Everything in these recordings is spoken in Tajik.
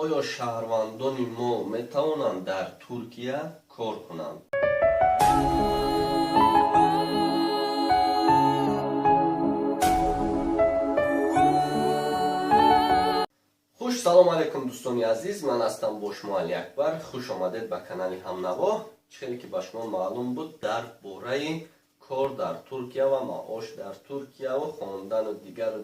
оё шаҳрвандони мо метавонанд дар Туркия кор кунанд? хуш, салом алейкум дӯстони азиз, ман ҳастам бо шумо Али Акбар. хуш омадед ба канали Ҳамнаво. чихеле ки ба шумо маълум буд, дар бораи кор дар Туркия ва маош дар Туркия ва хондану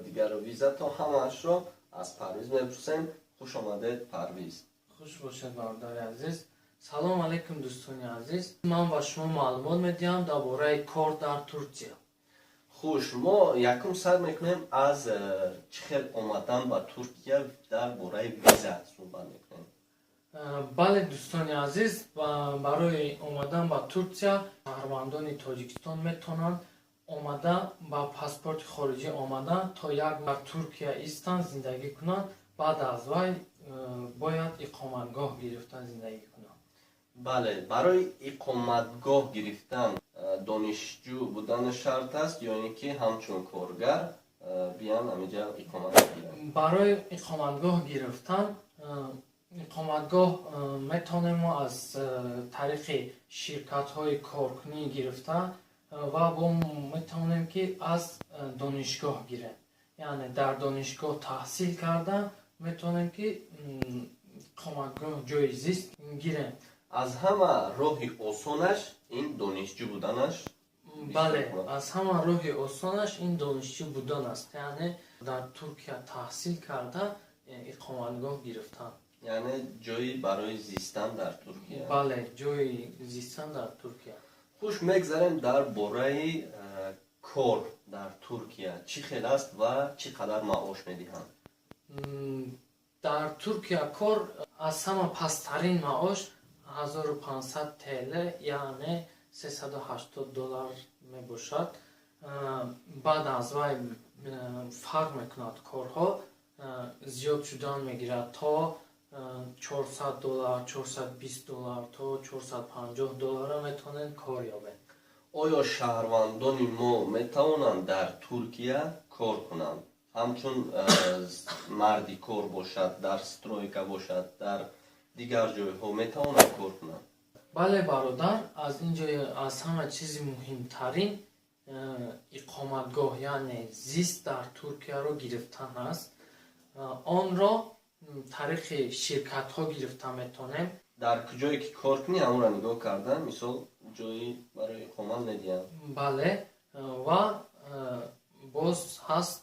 дигару визато ҳамаашро аз Парвиз мепурсем. хуш омадед Парвиз. хуш бошед бародари азиз. Салом алейкум дӯстони азиз. Ман ба шумо маълумот медиҳам дар бораи кор дар Туркия. хуш, мо якум сар мекунем аз чихел омадан ба Туркия дар бораи виза суҳбат мекунем. бале дӯстони азиз, барои омадан ба Туркия шаҳрвандони Тоҷикистон метавонанд омада ба паспорти хориҷӣ омада то як бар Туркия истан зиндагӣ кунанд. баъд аз вай бояд иқоматгоҳ гирифтан зиндагӣ кунанд. бале, барои иқоматгоҳ гирифтан донишҷӯ будан шарт аст ё ин ки ҳамчун коргар биям ҳаминҷа иқомат гиранд? барои иқоматгоҳ гирифтан иқоматгоҳ метавонем мо аз тариқи ширкатҳои коркунӣ гирифта ва бо метавонем ки аз донишгоҳ гирем. яъне дар донишгоҳ таҳсил карда метавонем ки иқоматгоҳ ҷои зист гирем. аз ҳама роҳи осонаш ин донишҷӯ буданаш? бале, аз ҳама роҳи осонаш ин донишҷӯ будан аст. яъне дар Туркия таҳсил карда иқоматгоҳ гирифтан. яъне ҷои барои зистан дар Туркия. бале, ҷои зистан дар Туркия. хуш, мегзарем дар бораи кор дар Туркия чӣ хел аст ва чӣ қадар маош медиҳанд? дар Туркия кор аз ҳама пасттарин маош 1500 TL, яъне $380 мебошад. баъд аз вай фарқ мекунад корҳо, зиёд шудан мегирад то $400, $420 то $450 метавонед кор ёбед. оё шаҳрвандони мо метавонанд дар Туркия кор кунанд? ҳамчун марди кор бошад, дар стройка бошад, дар дигар ҷойҳо метавонанд кор кунанд? бале бародар, аз ин ҷо аз ҳама чизи муҳимтарин иқоматгоҳ яъне зист дар Туркияро гирифтан аст. онро тариқи ширкатҳо гирифта метавонем. дар куҷое ки кор кунӣ ҳамонро нигоҳ карда, мисол ҷои барои иқомат медиҳанд. бале, ва боз ҳаст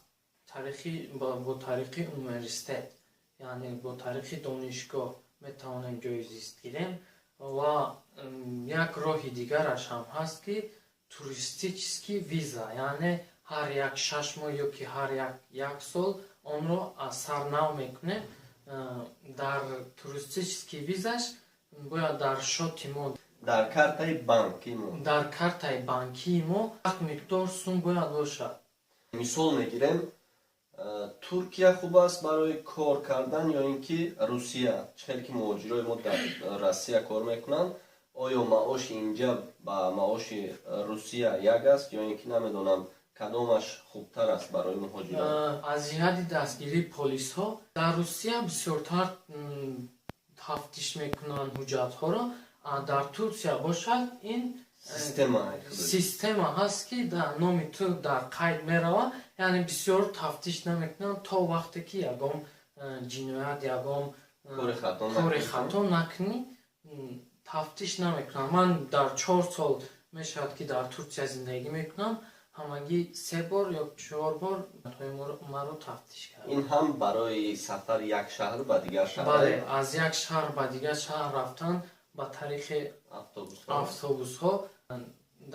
бо тариқи университет, яъне бо тариқи донишгоҳ метавонем ҷои зист гирем. ва як роҳи дигараш ҳам ҳаст ки туристический виза, яъне ҳар як 6 моҳ ё ки ҳар як сол онро аз сар нав мекунем. дар туристический визаш бояд дар шоти мо, дар картаи банкии мо як миқдор сум бояд бошад. мисол мегирем, Туркия хуб аст барои кор кардан ё ин ки Русия? чихел ки муҳоҷирои мо дар Россия кор мекунанд, оё маоши инҷа ба маоши Русия як аст ё ин ки намедонам кадомаш хубтар аст барои муҳоҷирон? аз ҷиҳати дастгирии полисҳо дар Русия бисёртар тафтиш мекунанд ҳуҷҷатҳоро. дар Туркия бошад ин система ҳаст ки дар номи ту дар қайд меравад, яъне бисёр тафтиш намекунанд то вақте ки ягон ҷиноят, ягон кори хато накунӣ, тафтиш намекунанд. ман дар 4 сол мешавад ки дар Туркия зиндагӣ мекунам, ҳамагӣ 3 бор ё 4 бор маро тафтиш кард. ин ҳам барои сафар як шаҳр ба дигар шаҳр? бале, аз як шаҳр ба дигар шаҳр рафтан ба тариқи автобусҳо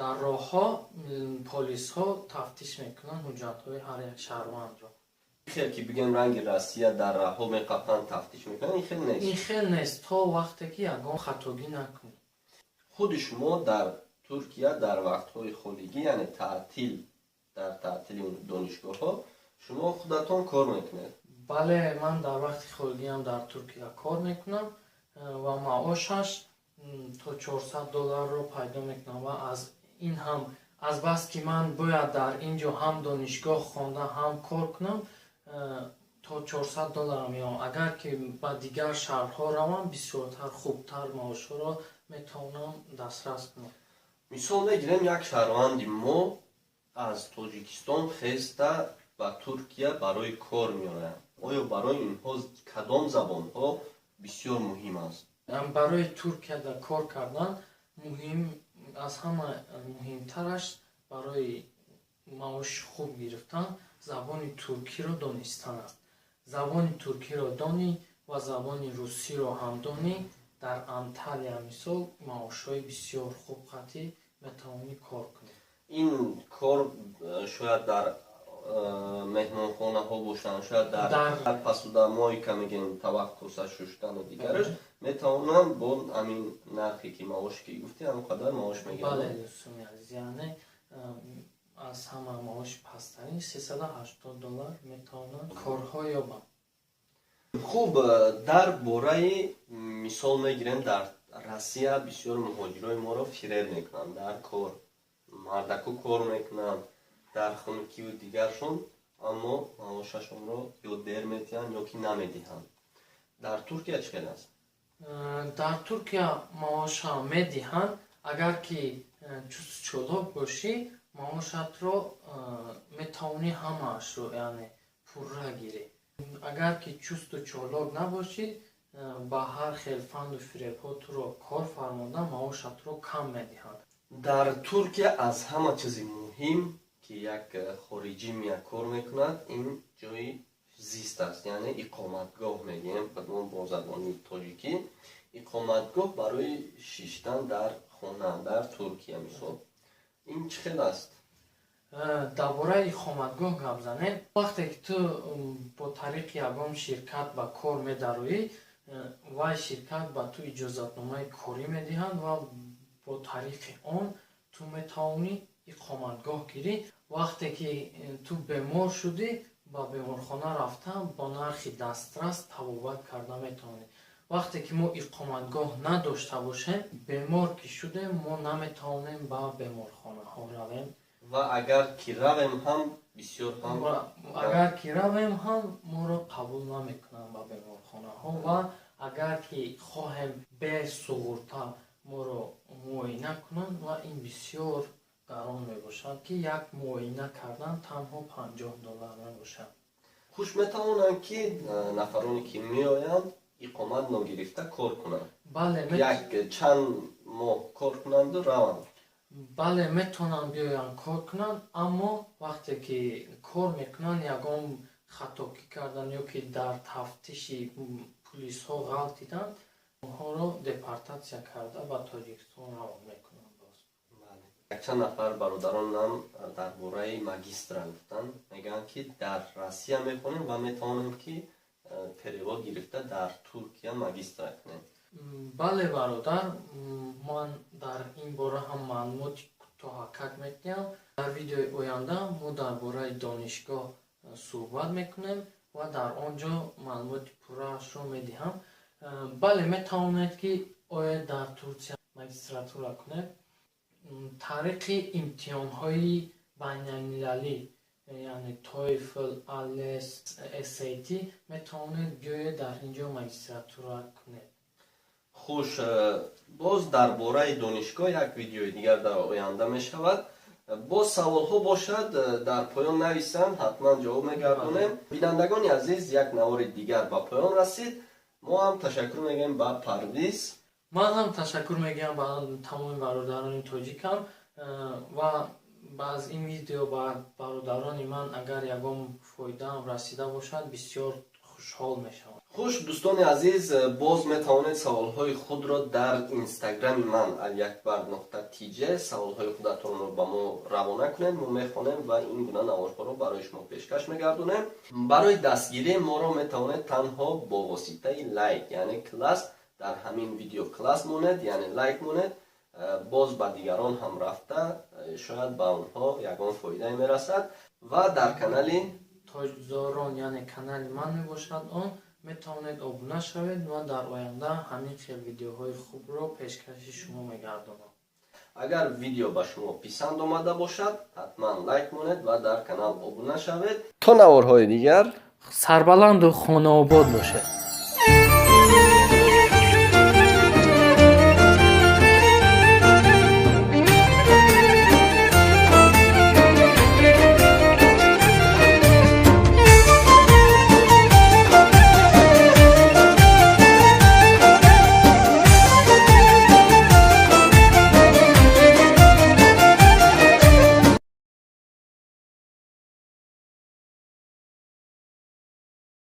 дар роҳҳо полисҳо тафтиш мекунанд ҳуҷҷатҳои ҳар як шаҳрвандро. хел ки бигем ранги Россия дар раҳо меқафанд тафтиш мекунанд, ин хел нест, то вақте ки ягон хатогӣ накунӣ. худи шумо дар Туркия дар вақтҳои холигӣ, яъне таътил, дар таътили донишгоҳҳо шумо худатон кор мекунед? бале, ман дар вақти холигиам дар Туркия кор мекунам ва маошаш то $400 пайдо мекунам. ва аз ин ҳам аз бас ки ман бояд дар ин ҷо ҳам донишгоҳ хонда ҳам кор кунам, то $400 меён. Агар ки ба дигар шаҳрҳо равам, бисёртар хубтар маошҳоро метавонам дастрас кунам. мисол мегирем як шаҳрванди мо аз Тоҷикистон хеста ба Туркия барои кор меояд. оё барои инҳо кадом забонҳо бисёр муҳим аст? Барои Туркияда кор кардан муҳим, аз ҳама муҳимтараш барои маоши хуб гирифтан забони туркиро донистан аст. Забони туркиро донӣ ва забони русиро ҳам донӣ, дар Анталия мисол маошҳои бисёр хуб қатӣ метавонӣ кор кунӣ. ин кор шояд дар меҳмонхонаҳо бошанд, шояд дар пасуда мои ка мегӯем таваққуса шуштану дигараш метавонанд бо ҳамин нархе ки маоше ки гуфти ҳамин қадар маош мегиранд. бале дӯстони азиз, яъне аз ҳама маоши пасттарин $380 метавонанд корҳо ёбанд. хуб, дар бораи мисол мегирем дар Россия бисёр муҳоҷирои моро фиреб мекунанд дар кор. Мардаку кор мекунанд дар хунукиву дигаршон, аммо маошашонро ё дер медиҳанд ё ки намедиҳанд. Дар Туркия чӣ хел аст? Дар Туркия маоша медиҳанд, агар ки чусту чолок бошӣ, маошатро метавонӣ ҳамаашро, яъне пурра гирӣ. Агар ки чусту чолок набошӣ, ба ҳар хел фанду фиребҳо туро кор фармода маошатро кам медиҳанд. дар Туркия аз ҳама чизи муҳим ки як хориҷӣ меяд кор мекунад, ин ҷои зист аст, яъне иқоматгоҳ мегӯем бо забони тоҷикӣ. иқоматгоҳ барои шиштан дар хона дар Туркия мисол. ин чӣ хел аст? Дар бораи иқоматгоҳ гап занем. Вақте ки ту бо тариқи ягон ширкат ба кор медароӣ, вай ширкат ба ту иҷозатномаи корӣ медиҳад ва бо тариқи он ту метавонӣ иқоматгоҳ гирӣ. Вақте ки ту бемор шудӣ, ба беморхона рафта бо нархи дастрас табобат карда метавонӣ. Вақте ки мо иқоматгоҳ надошта бошем, бемор ки шудем, мо наметавонем ба беморхонаҳо равем. ва агар ки равем ҳам бисёр ҳам агар ки равем ҳам моро қабул намекунанд ба беморхонаҳо, ва агар ки хоҳем бесуғурта моро муоина кунанд, ва ин бисёр гарон мебошад, ки як муоина кардан танҳо $50 мебошад. хуш метавонанд ки нафароне ки меоянд иқомат ногирифта кор кунанд. Бале, як чанд моҳ кор кунанду раванд. бале, метавонанд биёянд кор кунанд, аммо вақте ки кор мекунанд ягон хатокӣ кардан ё ки дар тафтиши пулисҳо ғалт диданд, онҳоро депортатсия карда ба Тоҷикистон равон мекунанд. Якчанд нафар бародаронам дар бораи магистра гуфтанд, мегӯянд ки дар Россия мехонем ва метавонем ки перевод гирифта дар Туркия магистра кунем. Бале бародар, ман дар ин бора ҳам маълумоти кӯтоҳакак медиҳам. Дар видеои оянда мо дар бораи донишгоҳ суҳбат мекунем ва дар он ҷо маълумоти пурраашро медиҳам. Бале, метавонед ки оед дар Туркия магистратура кунед. тариқи имтиҳонҳои байналмилалӣ, яъне TOEFL, IELTS, SAT метавонед биёед дар ин ҷо магистратура кунед. хуш, боз дар бораи донишгоҳ як видеои дигар дар оянда мешавад. боз саволҳо бошад, дар поён нависанд, ҳатман ҷавоб мегардонем. бинандагони азиз, як навори дигар ба поён расид. мо ҳам ташаккур мегӯем ба Парвиз. ман ҳам ташаккур мегӯям ба тамоми бародарони тоҷикам, ва аз ин видео ба бародарони ман агар ягон фоидаам расида бошад, бисёр хушҳол мешавам. хуш, дӯстони азиз, боз метавонед саволҳои худро дар инстаграми ман aliakbar.tj саволҳои худатонро ба мо равона кунед. мо мехонем ва ин гуна навошҳоро барои шумо пешкаш мегардонем. барои дастгирии моро метавонед танҳо бо воситаи лайк, яъне класс, дар ҳамин видео класс монед, яъне лайк монед. боз ба дигарон ҳам рафта шояд ба онҳо ягон фоидае мерасад. ва дар канали Тоҷзорон, яъне канали ман мебошад, он метавонед обуна шавед ва дар оянда ҳамин хел видеоҳои хубро пешкаши шумо мегардонам. агар видео ба шумо писанд омада бошад ҳатман лайк монед ва дар канал обуна шавед то наворҳои дигар сарбаланду хонаобод бошед.